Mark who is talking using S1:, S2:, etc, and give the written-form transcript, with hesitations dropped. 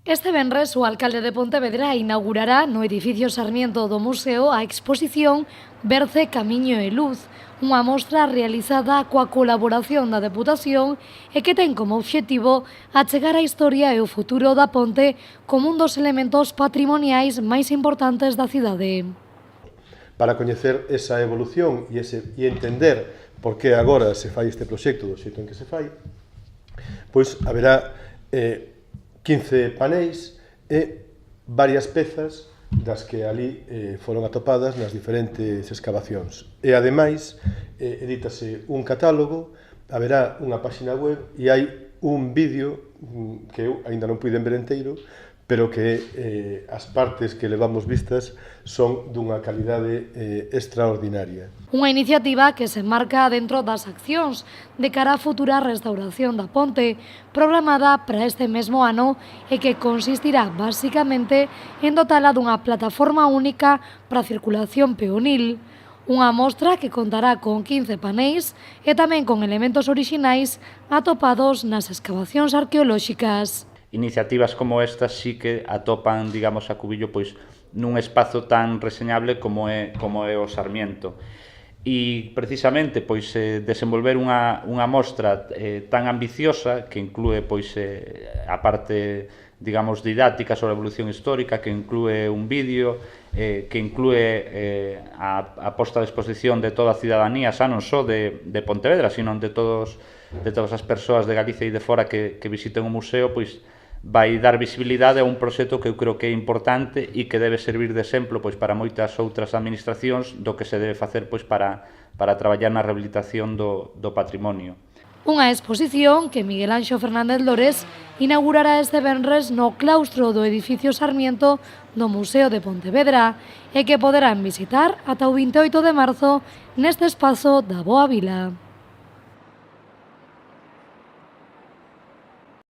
S1: Este venres o alcalde de Pontevedra inaugurará no edificio Sarmiento do Museo a exposición Berce, Camiño e Luz, unha mostra realizada coa colaboración da Deputación e que ten como obxectivo achegar a historia e o futuro da ponte como un dos elementos patrimoniais máis importantes da cidade.
S2: Para coñecer esa evolución e entender por que agora se fai este proxecto do xeito en que se fai, pois haberá 15 paneis e varias pezas das que ali foron atopadas nas diferentes excavacións. E, ademais, edítase un catálogo, haberá unha páxina web e hai un vídeo que eu aínda non puiden ver enteiro, pero que as partes que levamos vistas son dunha calidade extraordinaria.
S1: Unha iniciativa que se marca dentro das accións de cara á futura restauración da ponte, programada para este mesmo ano e que consistirá basicamente en dotala dunha plataforma única para a circulación peonil, unha mostra que contará con 15 paneis e tamén con elementos orixinais atopados nas escavacións arqueolóxicas.
S3: Iniciativas como estas sí que atopan, digamos, a Cubillo pois nun espazo tan reseñable como é o Sarmiento. E precisamente pois desenvolver unha mostra tan ambiciosa que inclúe pois a parte, digamos, didáctica sobre a evolución histórica, que inclúe un vídeo, que inclúe a posta de exposición de toda a cidadanía, xa non só de Pontevedra, sino de todas as persoas de Galicia e de fora que visiten o museo, pois vai dar visibilidade a un proxecto que eu creo que é importante e que debe servir de exemplo pois para moitas outras administracións do que se debe facer pois para traballar na rehabilitación do patrimonio.
S1: Unha exposición que Miguel Anxo Fernández Lores inaugurará este venres no claustro do edificio Sarmiento do Museo de Pontevedra e que poderán visitar ata o 28 de marzo neste espazo da Boa Vila.